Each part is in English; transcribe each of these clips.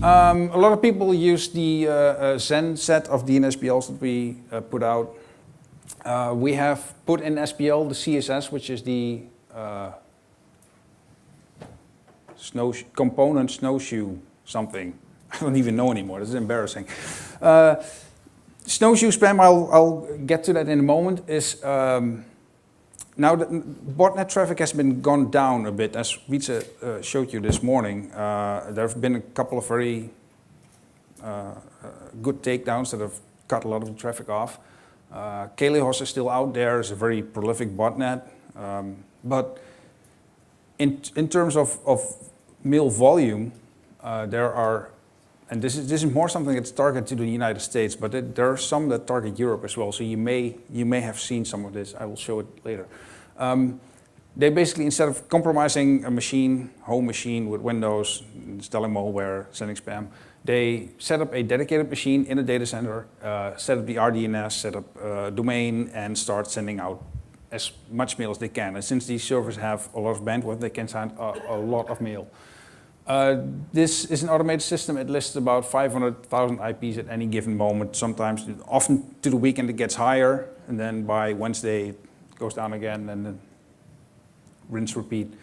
A lot of people use the Zen set of DNSPLs that we put out. We have put in SPL the CSS, which is the component snowshoe something. I don't even know anymore. This is embarrassing. Snowshoe spam, I'll get to that in a moment, is now that botnet traffic has been gone down a bit, as Wietse showed you this morning. There have been a couple of very good takedowns that have cut a lot of the traffic off. Kelios is still out there as a very prolific botnet, but in terms of mail volume, there are, and this is more something that's targeted to the United States, but there are some that target Europe as well. So you may have seen some of this. I will show it later. They basically, instead of compromising a machine, home machine with Windows, installing malware, sending spam, they set up a dedicated machine in a data center, set up the RDNS, set up a domain, and start sending out as much mail as they can. And since these servers have a lot of bandwidth, they can send a lot of mail. This is an automated system. It lists about 500,000 IPs at any given moment. Sometimes, often to the weekend, it gets higher, and then by Wednesday, it goes down again, and then rinse, repeat.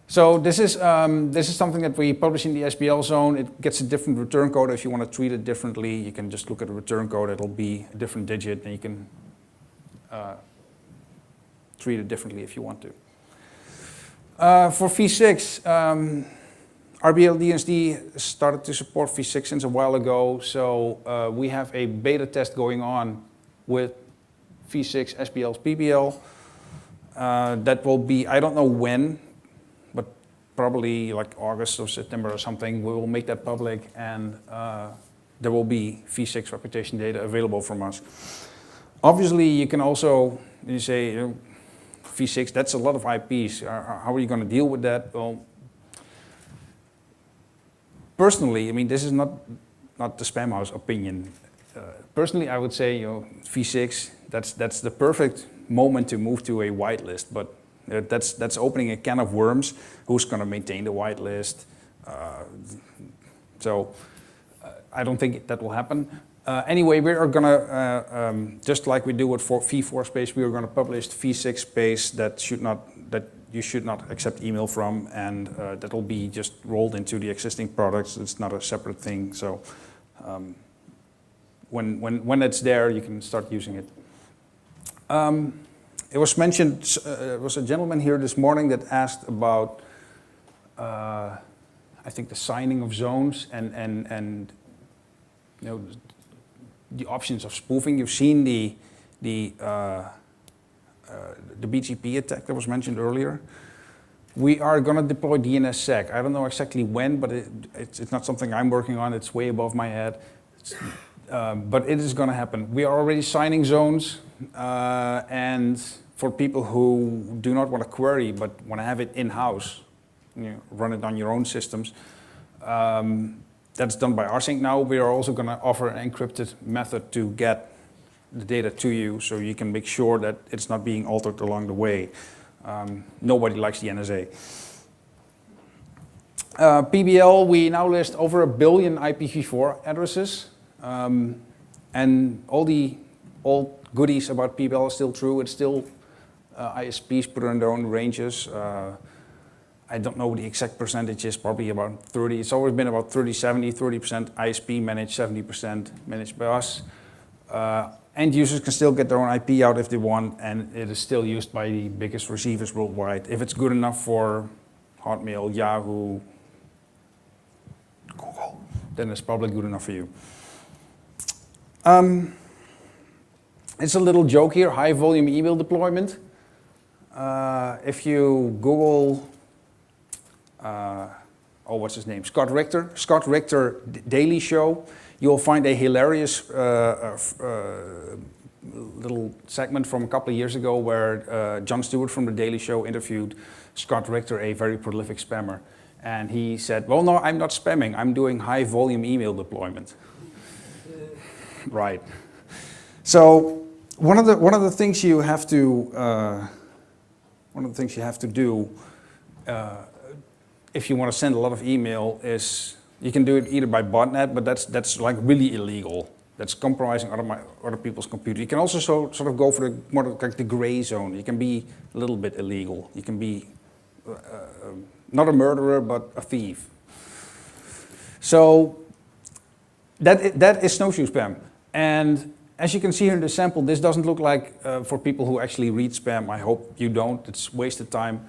So this is something that we publish in the SPL zone. It gets a different return code. If you want to treat it differently, you can just look at the return code. It'll be a different digit, and you can treat it differently if you want to. For V6, RBL DNSD started to support V6 since a while ago, so we have a beta test going on with V6 SPL's PBL. That will be, I don't know when, but probably like August or September or something. We will make that public, and there will be V6 reputation data available from us. Obviously, you can also, you say, V6, that's a lot of IPs. How are you going to deal with that? Well, personally, I mean, this is not the Spamhaus opinion. Personally, I would say, V6, that's the perfect moment to move to a whitelist, but that's opening a can of worms. Who's going to maintain the whitelist? So I don't think that will happen. Anyway, we are going to, just like we do with V4 space, we are going to publish V6 space that you should not accept email from, and that will be just rolled into the existing products. It's not a separate thing. So when it's there, you can start using it. It was mentioned, there was a gentleman here this morning that asked about, I think, the signing of zones and the options of spoofing. You've seen the BGP attack that was mentioned earlier. We are going to deploy DNSSEC. I don't know exactly when, but it's not something I'm working on. It's way above my head. But it is going to happen. We are already signing zones, and for people who do not want to query but want to have it in-house, run it on your own systems, that's done by rsync now. We are also going to offer an encrypted method to get the data to you, so you can make sure that it's not being altered along the way. Nobody likes the NSA. PBL, we now list over 1 billion IPv4 addresses. And all the old goodies about PBL are still true. It's still ISPs put in their own ranges. I don't know the exact percentages, probably about 30. It's always been about 30-70, 30% ISP managed, 70% managed by us. End users can still get their own IP out if they want, and it is still used by the biggest receivers worldwide. If it's good enough for Hotmail, Yahoo, Google, then it's probably good enough for you. It's a little joke here, high volume email deployment. If you Google, what's his name? Scott Richter Daily Show, you'll find a hilarious little segment from a couple of years ago where Jon Stewart from the Daily Show interviewed Scott Richter, a very prolific spammer. And he said, well, no, I'm not spamming, I'm doing high volume email deployment. Right. So one of the things you have to do if you want to send a lot of email is You can do it either by botnet, but that's like really illegal. That's compromising other people's computer. You can also sort of go for the more like the gray zone. You can be a little bit illegal. You can be not a murderer, but a thief. So that is snowshoe spam. And as you can see here in the sample, this doesn't look like for people who actually read spam. I hope you don't. It's wasted time.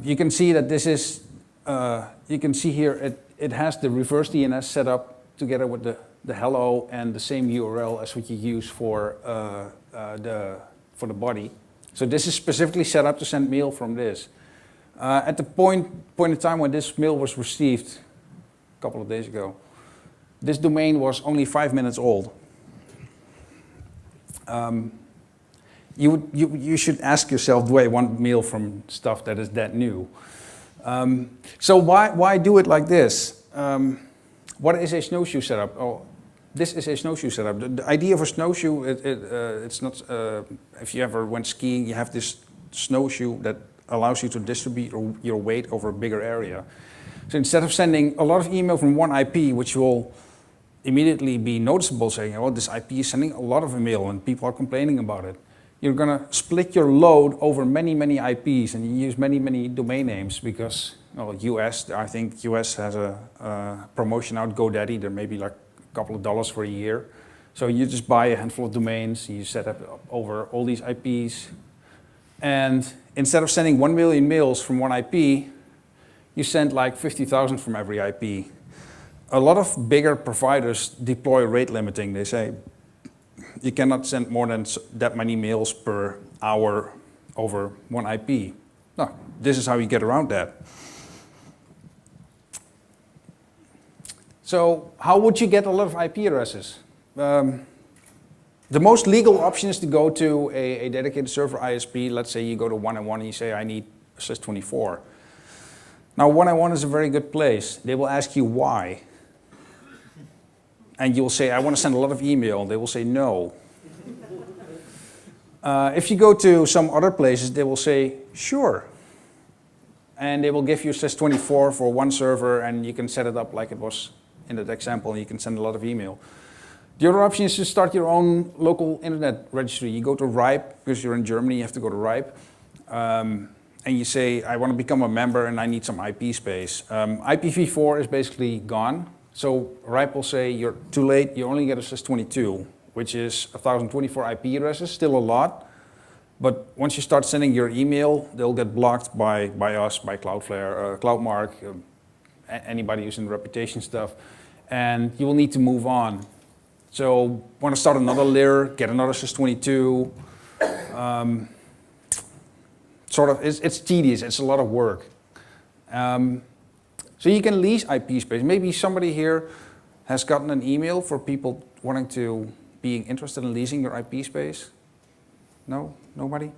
You can see that this is. You can see here it has the reverse DNS set up together with the hello and the same URL as what you use for the body. So this is specifically set up to send mail from this. At the point in time when this mail was received, a couple of days ago, this domain was only 5 minutes old. You should ask yourself, do I want mail from stuff that is that new? So why do it like this? What is a snowshoe setup? Oh, this is a snowshoe setup. The idea of a snowshoe, it's not, if you ever went skiing, you have this snowshoe that allows you to distribute your weight over a bigger area. So instead of sending a lot of email from one IP, which will immediately be noticeable, saying, oh, this IP is sending a lot of email and people are complaining about it. You're going to split your load over many, many IPs, and you use many, many domain names because, well, US, I think US has a promotion out, GoDaddy, there may be like a couple of dollars for a year. So you just buy a handful of domains, you set up over all these IPs, and instead of sending 1 million mails from one IP, you send like 50,000 from every IP. A lot of bigger providers deploy rate limiting. They say, you cannot send more than that many mails per hour over one IP. No, this is how you get around that. So how would you get a lot of IP addresses? The most legal option is to go to a dedicated server ISP. Let's say you go to 1&1 and you say, I need sys24. Now 1&1 is a very good place. They will ask you why. And you'll say, I want to send a lot of email. They will say no. If you go to some other places, they will say, sure. And they will give you sys24 for one server, and you can set it up like it was in that example, and you can send a lot of email. The other option is to start your own local internet registry. You go to RIPE, because you're in Germany, you have to go to RIPE. And you say, I want to become a member and I need some IP space. IPv4 is basically gone. So RIPE will say, you're too late, you only get a sys22, which is 1,024 IP addresses, still a lot. But once you start sending your email, they'll get blocked by us, by Cloudflare, CloudMark, anybody using reputation stuff. And you will need to move on. So want to start another layer, get another sys22. It's tedious, it's a lot of work. So you can lease IP space. Maybe somebody here has gotten an email for people wanting to being interested in leasing your IP space. No? Nobody?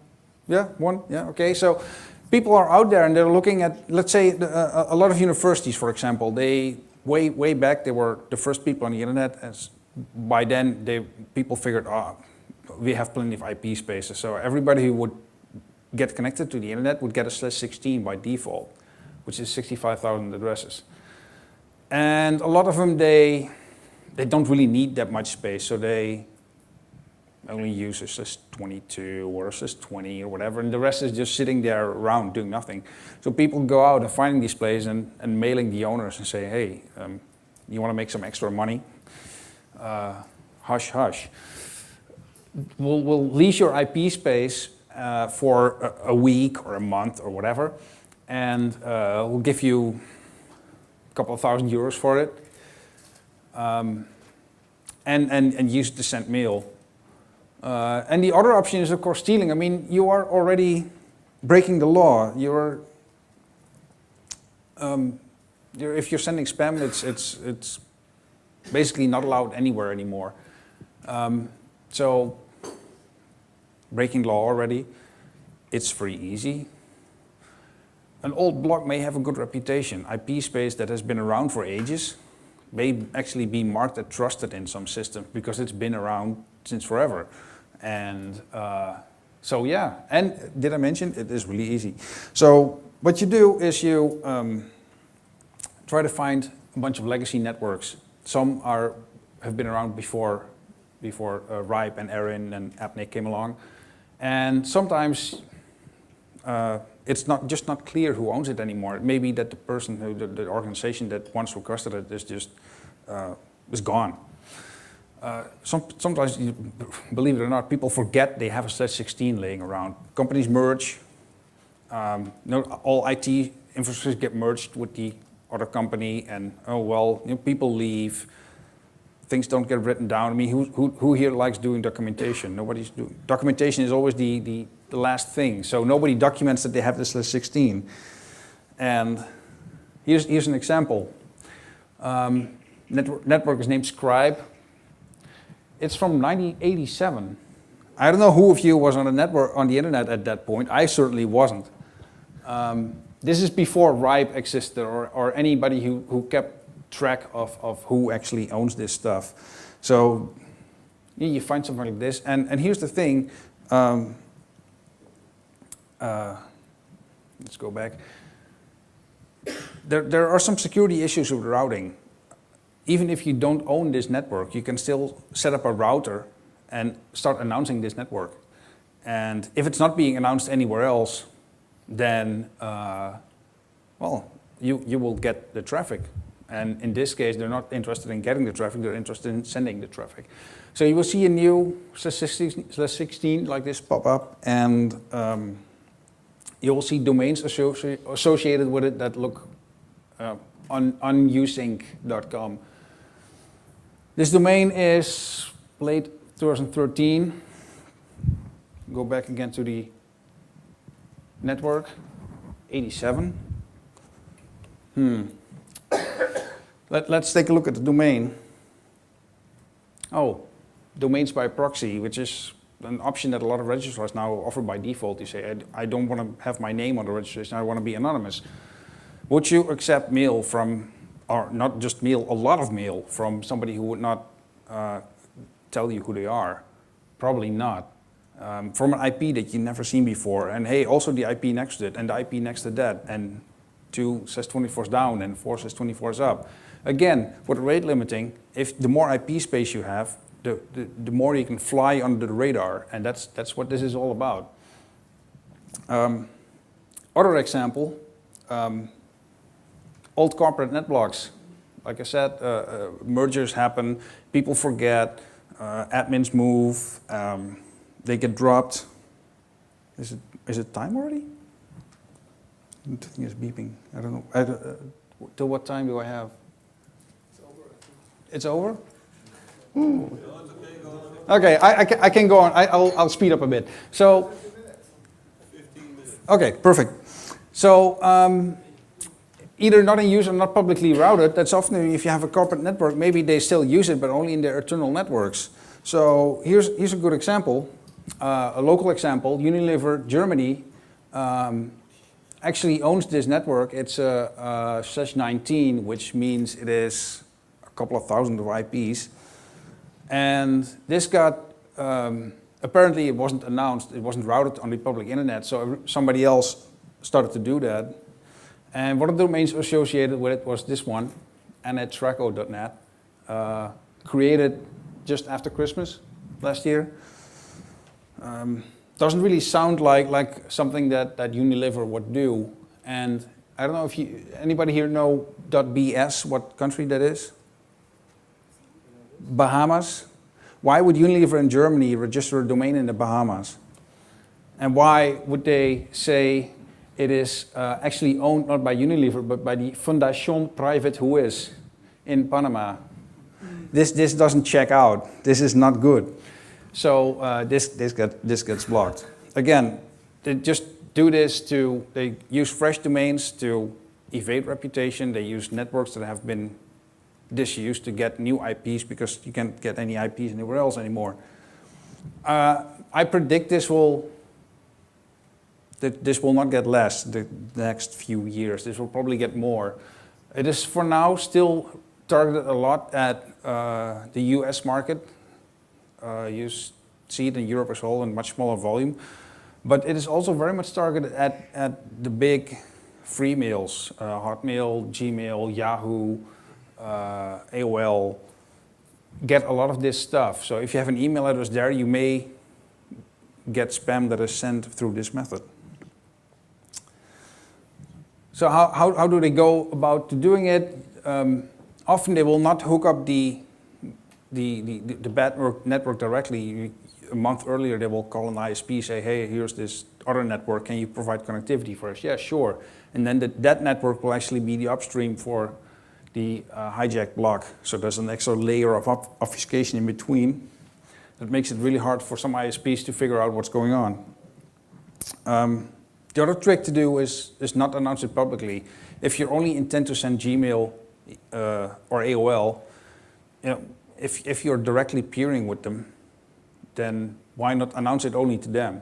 Yeah? One? Yeah? Okay. So people are out there and they're looking at, let's say, a lot of universities, for example. They way back they were the first people on the internet. As by then, people figured, we have plenty of IP spaces. So everybody who would get connected to the internet would get a /16 by default, which is 65,000 addresses. And a lot of them, they don't really need that much space, so they only use a sys22 or a sys20 or whatever, and the rest is just sitting there around doing nothing. So people go out and finding these places and mailing the owners and say, hey, you want to make some extra money? Hush, hush. We'll lease your IP space for a week or a month or whatever, and we'll give you a couple of €1,000 for it, and use it to send mail. And the other option is, of course, stealing. I mean, you are already breaking the law. If you're sending spam, it's basically not allowed anywhere anymore. So breaking law already, it's very easy. An old blog may have a good reputation. IP space that has been around for ages may actually be marked as trusted in some systems because it's been around since forever. And so yeah, and did I mention it is really easy. So what you do is you try to find a bunch of legacy networks. Some have been around before RIPE and Erin and AppNic came along. And sometimes it's not clear who owns it anymore. It may be that the person, the organization that once requested it is gone. Sometimes, believe it or not, people forget they have a /16 laying around. Companies merge. All IT infrastructures get merged with the other company, and people leave. Things don't get written down. I mean, who here likes doing documentation? Nobody's doing. Documentation is always the last thing. So nobody documents that they have this /16. And here's an example. Network is named Scribe. It's from 1987. I don't know who of you was on the internet at that point. I certainly wasn't. This is before RIPE existed or anybody who kept track of who actually owns this stuff. So you find something like this, and here's the thing. Let's go back. There are some security issues with routing. Even if you don't own this network, you can still set up a router and start announcing this network. And if it's not being announced anywhere else, then, you will get the traffic. And in this case, they're not interested in getting the traffic, they're interested in sending the traffic. So you will see a new /16 like this pop up, and you will see domains associated with it that look unusync.com. This domain is late 2013. Go back again to the network, 87. Let's take a look at the domain. Oh, domains by proxy, which is an option that a lot of registrars now offer by default. You say, I don't want to have my name on the registration, I want to be anonymous. Would you accept mail from, or not just mail, a lot of mail from somebody who would not tell you who they are? Probably not. From an IP that you've never seen before, and hey, also the IP next to it, and the IP next to that, and 2 says 24 is down, and 4 says 24 is up. Again, with rate limiting, if the more IP space you have, the more you can fly under the radar, and that's what this is all about. Other example, old corporate net blocks. Like I said, mergers happen, people forget, admins move, they get dropped. Is it time already? The thing is beeping. I don't know. Till what time do I have? It's over. Ooh. Okay, I can go on. I'll speed up a bit. So, 15 minutes. Okay, perfect. So either not in use or not publicly routed. That's often if you have a corporate network, maybe they still use it, but only in their internal networks. So here's a good example, a local example. Unilever Germany actually owns this network. It's a /19, which means it is a couple of thousand of IPs. And this got, apparently it wasn't announced, it wasn't routed on the public internet, so somebody else started to do that. And one of the domains associated with it was this one, annetraco.net, created just after Christmas last year. Doesn't really sound like something that Unilever would do. And I don't know if anybody here know .bs, what country that is? Bahamas. Why would Unilever in Germany register a domain in the Bahamas? And why would they say it is actually owned not by Unilever, but by the Fundación Private who is in Panama? This doesn't check out. This is not good. So this gets blocked. Again, they just do this they use fresh domains to evade reputation. They use networks that have been disused to get new IPs because you can't get any IPs anywhere else anymore. I predict this will not get less the next few years. This will probably get more. It is for now still targeted a lot at the US market. You see it in Europe as well in much smaller volume. But it is also very much targeted at the big free mails, Hotmail, Gmail, Yahoo, AOL get a lot of this stuff. So if you have an email address there, you may get spam that is sent through this method. So how do they go about doing it? Often they will not hook up the bad network directly. A month earlier, they will call an ISP, say, hey, here's this other network, can you provide connectivity for us? Yeah, sure. And then that network will actually be the upstream for the hijack block. So there's an extra layer of obfuscation in between that makes it really hard for some ISPs to figure out what's going on. The other trick to do is not announce it publicly. If you only intend to send Gmail or AOL, if you're directly peering with them, then why not announce it only to them?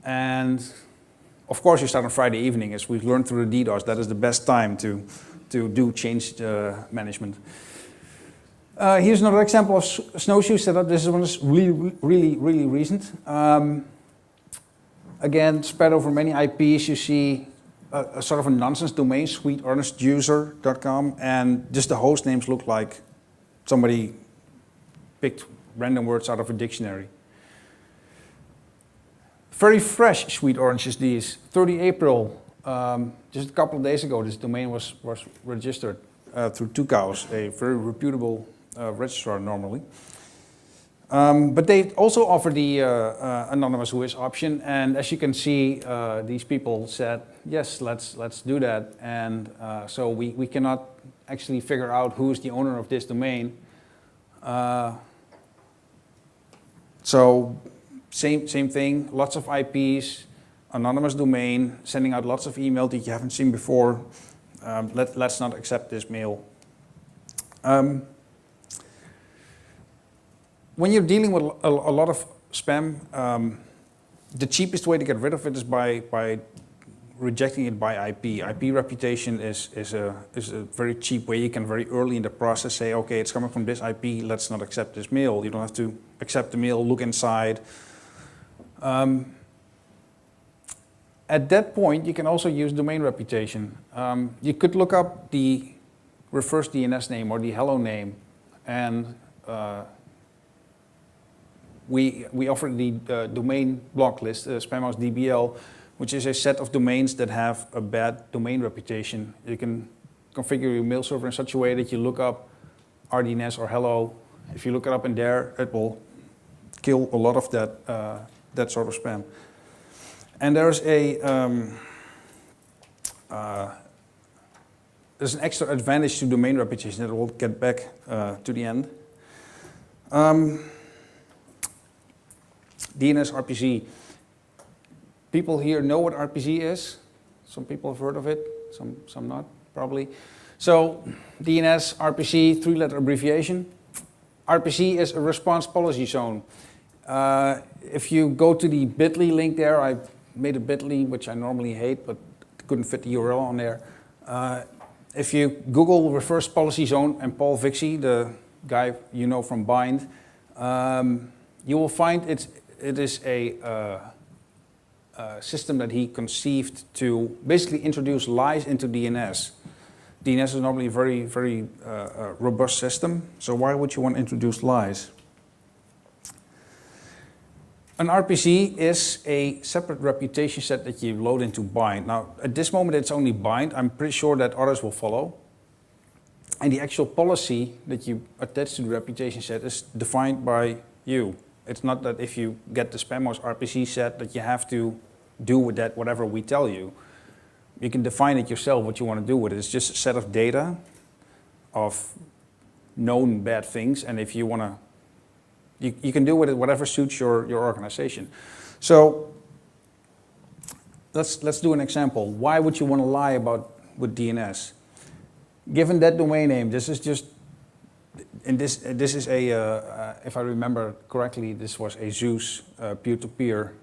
And of course, you start on Friday evening, as we've learned through the DDoS. That is the best time to do change management. Here's another example of snowshoe setup. This one is really recent. Again, spread over many IPs. You see a sort of a nonsense domain, sweetearnestuser.com, and just the host names look like somebody picked random words out of a dictionary. Very fresh Sweet Oranges, these. 30 April, just a couple of days ago, this domain was registered through Tucows, a very reputable registrar normally. But they also offer the anonymous whois option, and as you can see, these people said, yes, let's do that. And so we cannot actually figure out who is the owner of this domain. So same thing, lots of IPs, anonymous domain, sending out lots of email that you haven't seen before. Let's not accept this mail. When you're dealing with a lot of spam, the cheapest way to get rid of it is by rejecting it by IP. IP reputation is a very cheap way. You can very early in the process say, okay, it's coming from this IP, let's not accept this mail. You don't have to accept the mail, look inside. At that point, you can also use domain reputation. You could look up the reverse DNS name or the hello name, and we offer the domain block list, Spamhaus DBL, which is a set of domains that have a bad domain reputation. You can configure your mail server in such a way that you look up RDNS or hello. If you look it up in there, it will kill a lot of that sort of spam. And there's an extra advantage to domain reputation that we'll get back to the end. DNS RPC. People here know what RPC is. Some people have heard of it, some not, probably. So DNS RPC, 3-letter abbreviation. RPC is a response policy zone. If you go to the bit.ly link there, I made a bit.ly, which I normally hate, but couldn't fit the URL on there. If you Google reverse policy zone and Paul Vixie, the guy you know from Bind, you will find it is a system that he conceived to basically introduce lies into DNS. DNS is normally a very robust system, so why would you want to introduce lies? An RPC is a separate reputation set that you load into Bind. Now, at this moment, it's only Bind. I'm pretty sure that others will follow. And the actual policy that you attach to the reputation set is defined by you. It's not that if you get the Spamhaus RPC set that you have to do with that whatever we tell you. You can define it yourself what you want to do with it. It's just a set of data of known bad things, and if you want to, you can do with it whatever suits your organization. So let's do an example. Why would you want to lie with DNS? Given that domain name, this is just, and this is a, if I remember correctly, this was a Zeus peer-to-peer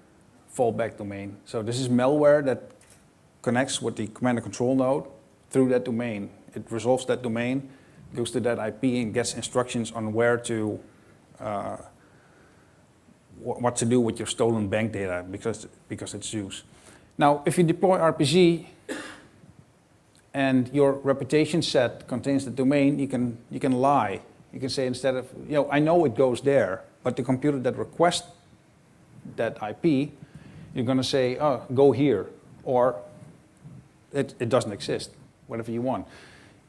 fallback domain. So this is malware that connects with the command and control node through that domain. It resolves that domain, goes to that IP, and gets instructions on where to, what to do with your stolen bank data because it's Zeus. Now, if you deploy RPC, and your reputation set contains the domain, you can lie. You can say, instead of, I know it goes there, but the computer that requests that IP, you're going to say, oh, go here, or it doesn't exist, whatever you want.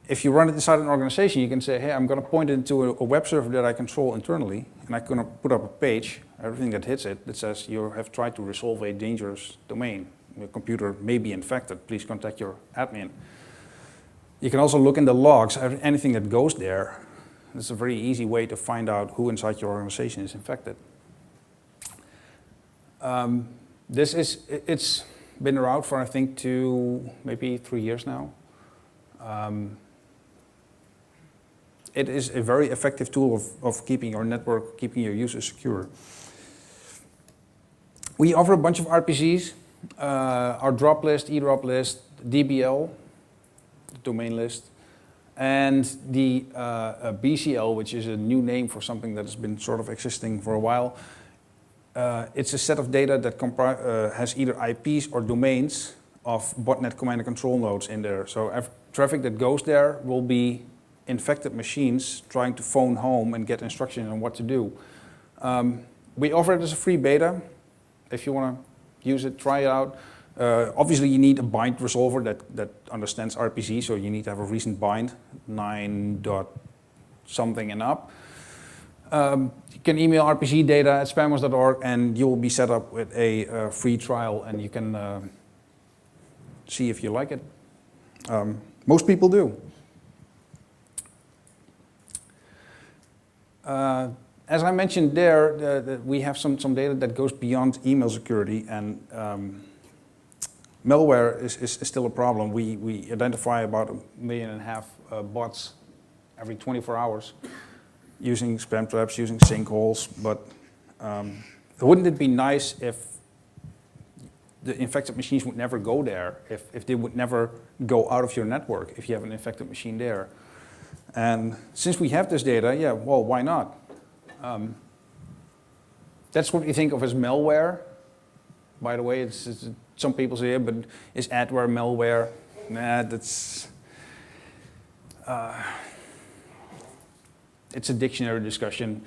If you run it inside an organization, you can say, hey, I'm going to point it into a web server that I control internally, and I'm going to put up a page, everything that hits it, that says you have tried to resolve a dangerous domain. Your computer may be infected. Please contact your admin. You can also look in the logs, anything that goes there. It's a very easy way to find out who inside your organization is infected. It's been around for, I think, maybe 3 years now. It is a very effective tool of keeping your network, keeping your users secure. We offer a bunch of RPCs, our drop list, eDrop list, DBL, the domain list, and the BCL, which is a new name for something that has been sort of existing for a while. It's a set of data that has either IPs or domains of botnet command and control nodes in there. So traffic that goes there will be infected machines trying to phone home and get instructions on what to do. We offer it as a free beta. If you want to use it, try it out. Obviously, you need a bind resolver that understands RPC, so you need to have a recent bind, 9. something and up. You can email RPC data at spamhaus.org, and you will be set up with a free trial, and you can see if you like it. Most people do. As I mentioned there, we have some data that goes beyond email security, and malware is still a problem. We identify about 1.5 million bots every 24 hours using spam traps, using sinkholes, but wouldn't it be nice if the infected machines would never go there, if they would never go out of your network if you have an infected machine there? And since we have this data, yeah, well, why not? That's what we think of as malware. By the way, it's some people say, yeah, but is adware malware? Nah, that's... it's a dictionary discussion.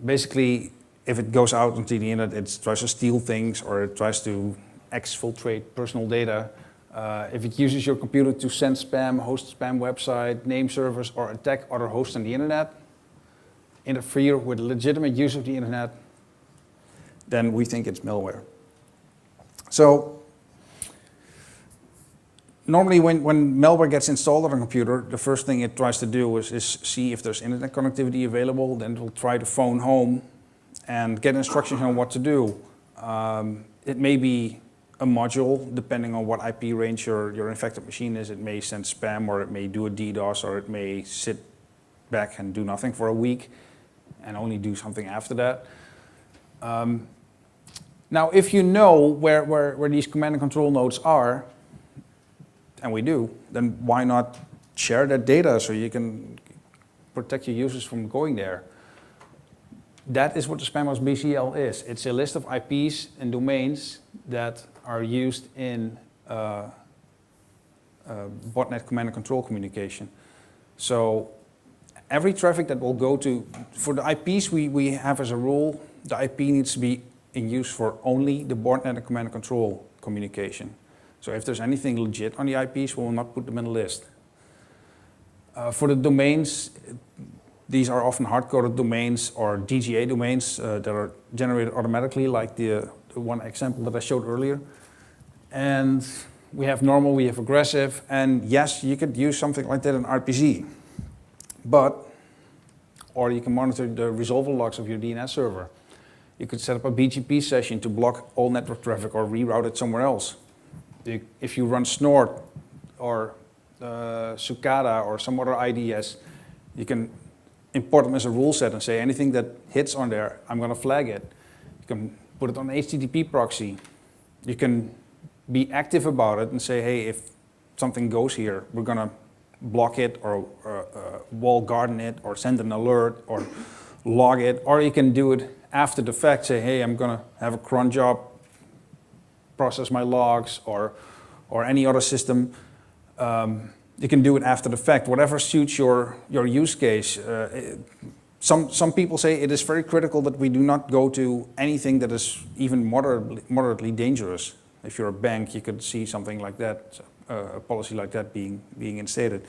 Basically, if it goes out onto the internet, it tries to steal things, or it tries to exfiltrate personal data. If it uses your computer to send spam, host a spam website, name servers, or attack other hosts on the internet, interfere with legitimate use of the internet, then we think it's malware. So normally when malware gets installed on a computer, the first thing it tries to do is see if there's internet connectivity available. Then it will try to phone home and get instructions on what to do. It may be a module, depending on what IP range your infected machine is. It may send spam, or it may do a DDoS, or it may sit back and do nothing for a week and only do something after that. Now, if you know where these command and control nodes are, and we do, then why not share that data so you can protect your users from going there? That is what the Spamhaus BCL is. It's a list of IPs and domains that are used in botnet command and control communication. So every traffic that will go to, for the IPs we have as a rule, the IP needs to be in use for only the botnet and command and control communication. So if there's anything legit on the IPs, we will not put them in the list. For the domains, these are often hard-coded domains or DGA domains that are generated automatically, like the one example that I showed earlier. And we have normal, we have aggressive, and yes, you could use something like that in RPC. Or you can monitor the resolver logs of your DNS server. You could set up a BGP session to block all network traffic or reroute it somewhere else. If you run Snort or Sucada or some other IDS, you can import them as a rule set and say anything that hits on there, I'm going to flag it. You can put it on HTTP proxy. You can be active about it and say, hey, if something goes here, we're going to block it or wall garden it or send an alert or log it. Or you can do it after the fact, say, hey, I'm going to have a cron job, process my logs or any other system You can do it after the fact, whatever suits your use case. Some people say it is very critical that we do not go to anything that is even moderately dangerous. If you're a bank, you could see something like that, a policy like that being instated.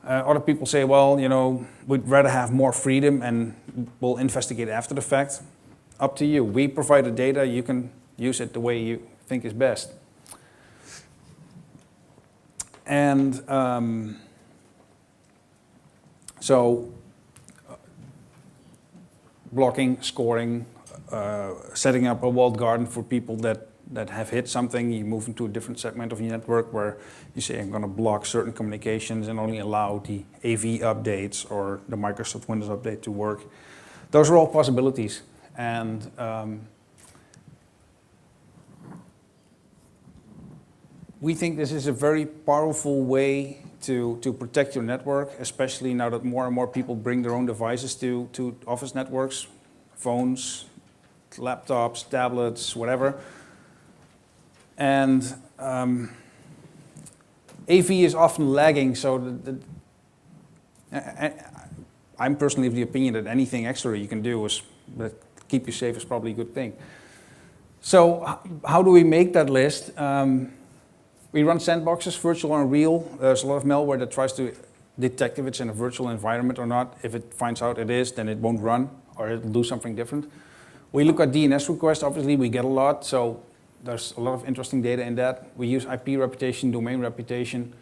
Other people say, well, you know, we'd rather have more freedom and we'll investigate after the fact. Up to you. We provide the data, you can use it the way you think is best. And so blocking, scoring, setting up a walled garden for people that have hit something. You move into a different segment of your network where you say, I'm going to block certain communications and only allow the AV updates or the Microsoft Windows update to work. Those are all possibilities. And we think this is a very powerful way to protect your network, especially now that more and more people bring their own devices to office networks, phones, laptops, tablets, whatever. And AV is often lagging, so I'm personally of the opinion that anything extra you can do is that keep you safe is probably a good thing. So how do we make that list? We run sandboxes, virtual and real. There's a lot of malware that tries to detect if it's in a virtual environment or not. If it finds out it is, then it won't run or it'll do something different. We look at DNS requests, obviously we get a lot, so there's a lot of interesting data in that. We use IP reputation, domain reputation,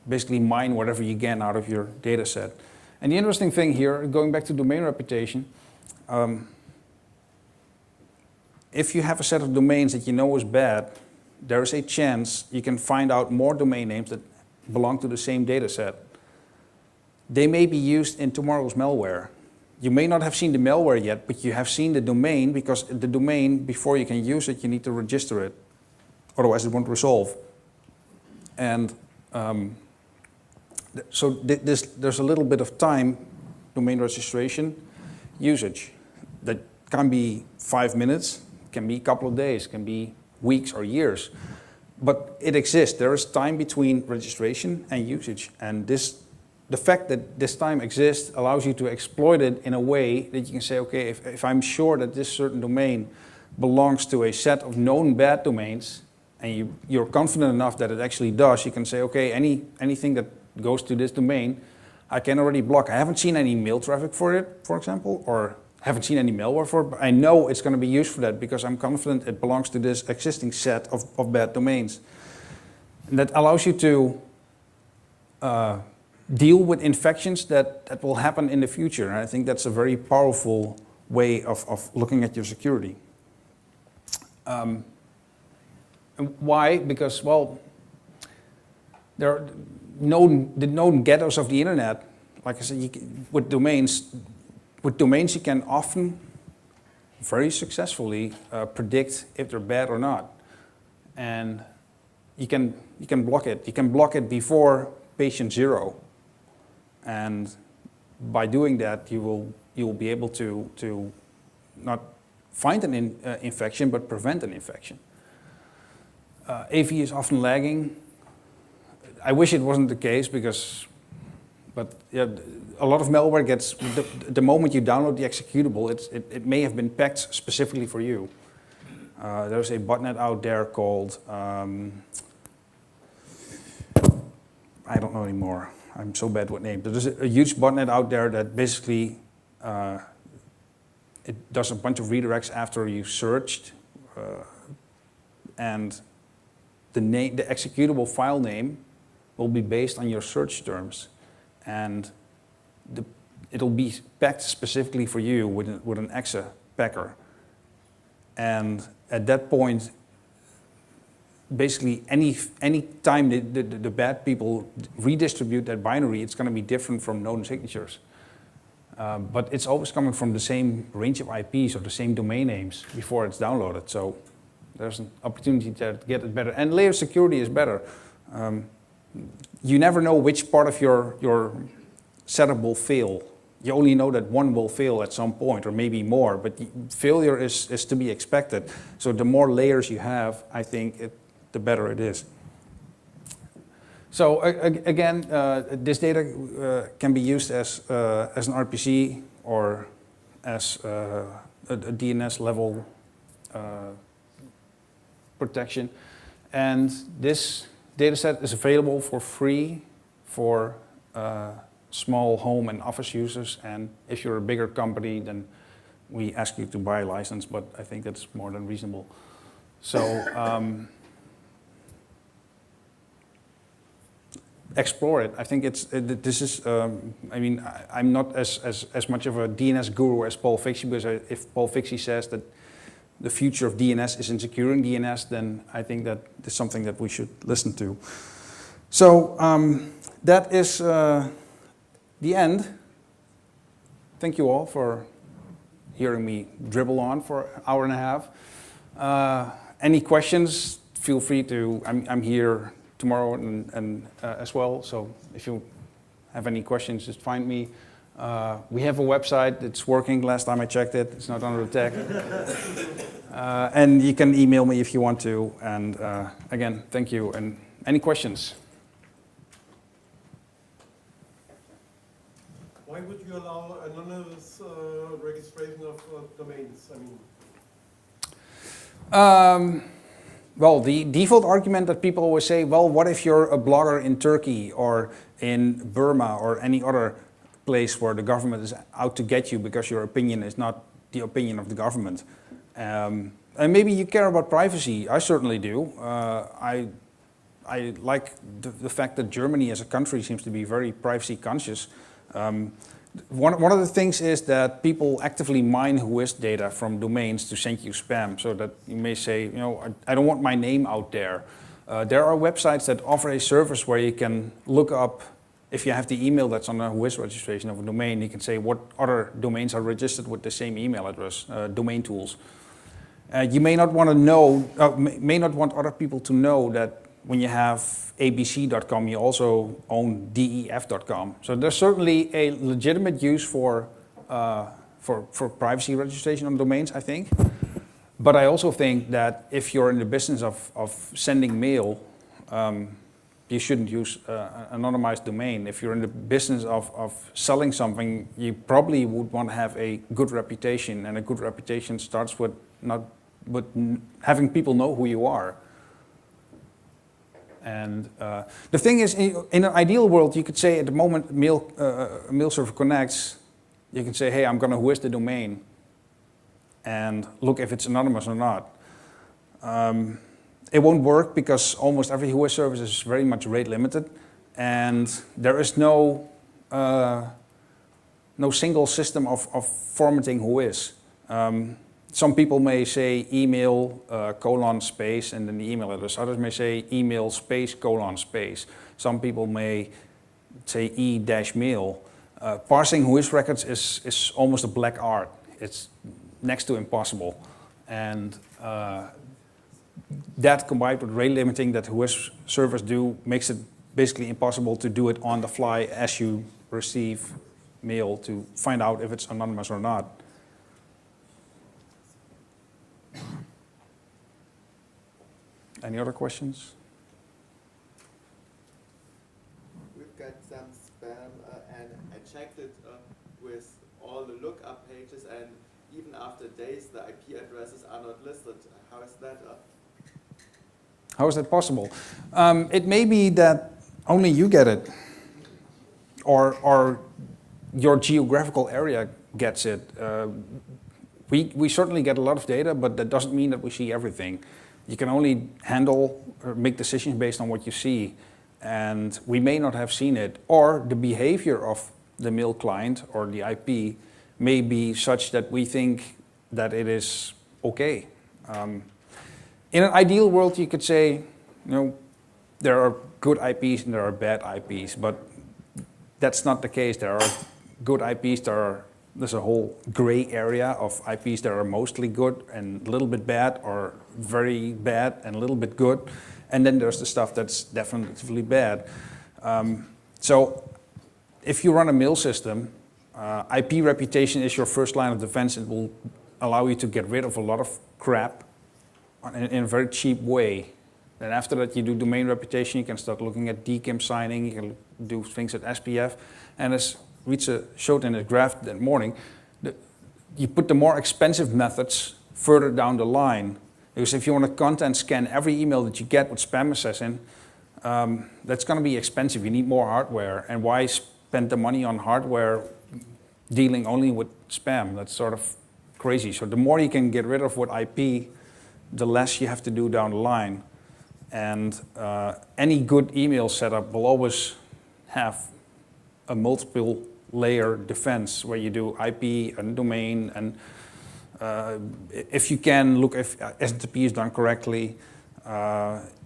basically mine whatever you get out of your data set. And the interesting thing here, going back to domain reputation, if you have a set of domains that you know is bad, there is a chance you can find out more domain names that belong to the same data set. They may be used in tomorrow's malware. You may not have seen the malware yet, but you have seen the domain, because the domain, before you can use it, you need to register it. Otherwise it won't resolve. And so there's a little bit of time, domain registration, usage. That can be 5 minutes, can be a couple of days, can be weeks or years. But it exists. There is time between registration and usage. And the fact that this time exists allows you to exploit it in a way that you can say, okay, if I'm sure that this certain domain belongs to a set of known bad domains, and you're confident enough that it actually does, you can say, okay, anything that goes to this domain, I can already block. I haven't seen any mail traffic for it, for example, or haven't seen any malware for it, but I know it's going to be used for that because I'm confident it belongs to this existing set of bad domains. And that allows you to deal with infections that will happen in the future. And I think that's a very powerful way of looking at your security. And why? Because, well, there are the known ghettos of the internet. Like I said, with domains you can often very successfully predict if they're bad or not. And you can block it. You can block it before patient zero. And by doing that, you will be able to not find an infection, but prevent an infection. AV is often lagging. I wish it wasn't the case but yeah, a lot of malware gets, the moment you download the executable, it may have been packed specifically for you. There's a botnet out there called, I don't know anymore. I'm so bad with names. There's a huge botnet out there that basically it does a bunch of redirects after you searched, and the executable file name will be based on your search terms, and it'll be packed specifically for you with an exe packer. And at that point, basically any time the bad people redistribute that binary, it's going to be different from known signatures. But it's always coming from the same range of IPs or the same domain names before it's downloaded. So there's an opportunity to get it better. And layer security is better. You never know which part of your setup will fail. You only know that one will fail at some point, or maybe more, but failure is to be expected. So the more layers you have, I think, the better it is. So again, this data can be used as an RPC or as a DNS level protection. And this dataset is available for free for small home and office users. And if you're a bigger company, then we ask you to buy a license, but I think that's more than reasonable. So explore it. I think this is, I mean, I'm not as much of a DNS guru as Paul Fixie, because if Paul Fixie says that the future of DNS is in securing DNS, then I think that is something that we should listen to. So that is the end. Thank you all for hearing me dribble on for an hour and a half. Any questions, feel free to, I'm here tomorrow and as well, so if you have any questions, just find me. We have a website, it's working, last time I checked it, it's not under attack. And you can email me if you want to, and again, thank you. And any questions? Why would you allow anonymous registration of domains? I mean, well, the default argument that people always say, well, what if you're a blogger in Turkey or in Burma or any other place where the government is out to get you because your opinion is not the opinion of the government? And maybe you care about privacy. I certainly do. I like the fact that Germany as a country seems to be very privacy conscious. One of the things is that people actively mine Whois data from domains to send you spam, so that you may say, you know, I don't want my name out there. There are websites that offer a service where you can look up, if you have the email that's on a Whois registration of a domain, you can say what other domains are registered with the same email address, domain tools. You may not want to know, may not want other people to know that when you have abc.com, you also own def.com. So there's certainly a legitimate use for privacy registration on domains, I think. But I also think that if you're in the business of sending mail, you shouldn't use an anonymized domain. If you're in the business of selling something, you probably would want to have a good reputation, and a good reputation starts with having people know who you are. And the thing is, in an ideal world, you could say at the moment Mailserver connects, you can say, hey, I'm going to Whois the domain and look if it's anonymous or not. It won't work because almost every Whois service is very much rate limited, and there is no single system of formatting Whois. Some people may say email :space and then the email address. Others may say email space : space. Some people may say e-mail. Parsing Whois records is almost a black art. It's next to impossible. And that combined with rate limiting that Whois servers do makes it basically impossible to do it on the fly as you receive mail to find out if it's anonymous or not. Any other questions? We've got some spam, and I checked it with all the lookup pages, and even after days, the IP addresses are not listed. How is that? How is that possible? It may be that only you get it, or your geographical area gets it. We certainly get a lot of data, but that doesn't mean that we see everything. You can only handle or make decisions based on what you see, and we may not have seen it, or the behavior of the mail client or the IP may be such that we think that it is okay. In an ideal world, you could say, you know, there are good IPs and there are bad IPs, but that's not the case. There are good IPs, there's a whole gray area of IPs that are mostly good and a little bit bad, or very bad and a little bit good. And then there's the stuff that's definitively bad. So if you run a mail system, IP reputation is your first line of defense. It will allow you to get rid of a lot of crap in a very cheap way. And after that, you do domain reputation. You can start looking at DKIM signing. You can do things at SPF. And as Wietse showed in his graph that morning, you put the more expensive methods further down the line. Because if you want to content scan every email that you get with spam assassin, that's going to be expensive. You need more hardware. And why spend the money on hardware dealing only with spam? That's sort of crazy. So the more you can get rid of with IP, the less you have to do down the line. And any good email setup will always have a multiple layer defense where you do IP and domain, and if you can look if SMTP is done correctly,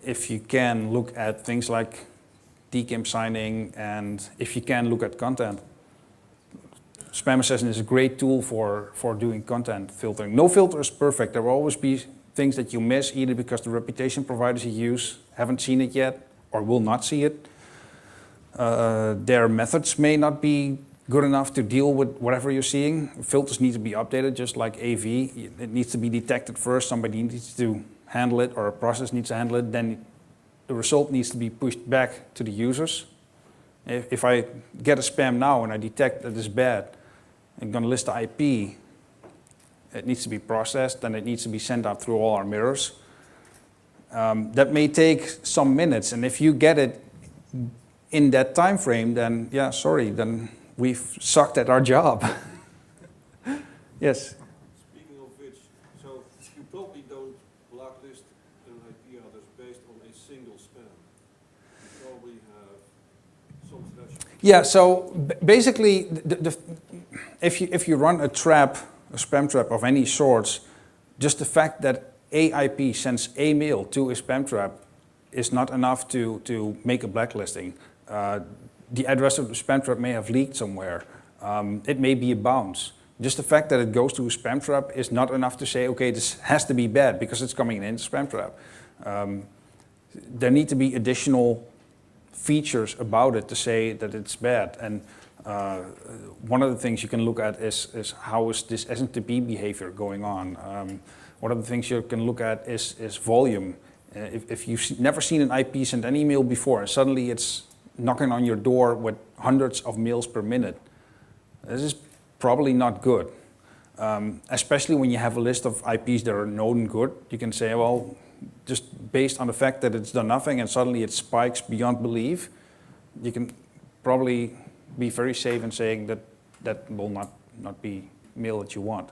if you can look at things like DKIM signing, and if you can look at content. Spam Assassin is a great tool for doing content filtering. No filter is perfect. There will always be things that you miss, either because the reputation providers you use haven't seen it yet or will not see it. Their methods may not be good enough to deal with whatever you're seeing. Filters need to be updated, just like AV. It needs to be detected first. Somebody needs to handle it, or a process needs to handle it. Then the result needs to be pushed back to the users. If I get a spam now and I detect that it's bad, I'm going to list the IP. It needs to be processed, and it needs to be sent out through all our mirrors. That may take some minutes, and if you get it in that time frame, then yeah, sorry, then we've sucked at our job. Yes? Speaking of which, so you probably don't blacklist an IP address based on a single spam. You probably have some threshold. Yeah, so basically, if you run a trap, a spam trap of any sorts, just the fact that a IP sends a mail to a spam trap is not enough to make a blacklisting. The address of the spam trap may have leaked somewhere. It may be a bounce. Just the fact that it goes to a spam trap is not enough to say, okay, this has to be bad because it's coming in a spam trap. There need to be additional features about it to say that it's bad. And one of the things you can look at is how is this SMTP behavior going on. One of the things you can look at is volume. If you've never seen an IP send an email before and suddenly it's knocking on your door with hundreds of mails per minute, this is probably not good. Especially when you have a list of IPs that are known good, you can say, well, just based on the fact that it's done nothing and suddenly it spikes beyond belief, you can probably be very safe in saying that that will not be mail that you want.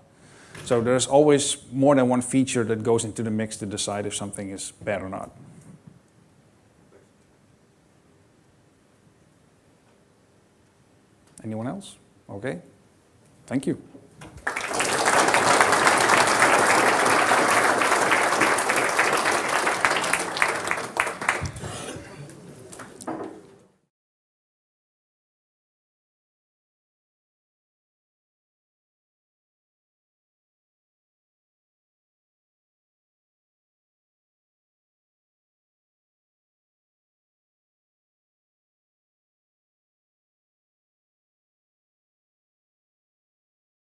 So there's always more than one feature that goes into the mix to decide if something is bad or not. Anyone else? Okay. Thank you.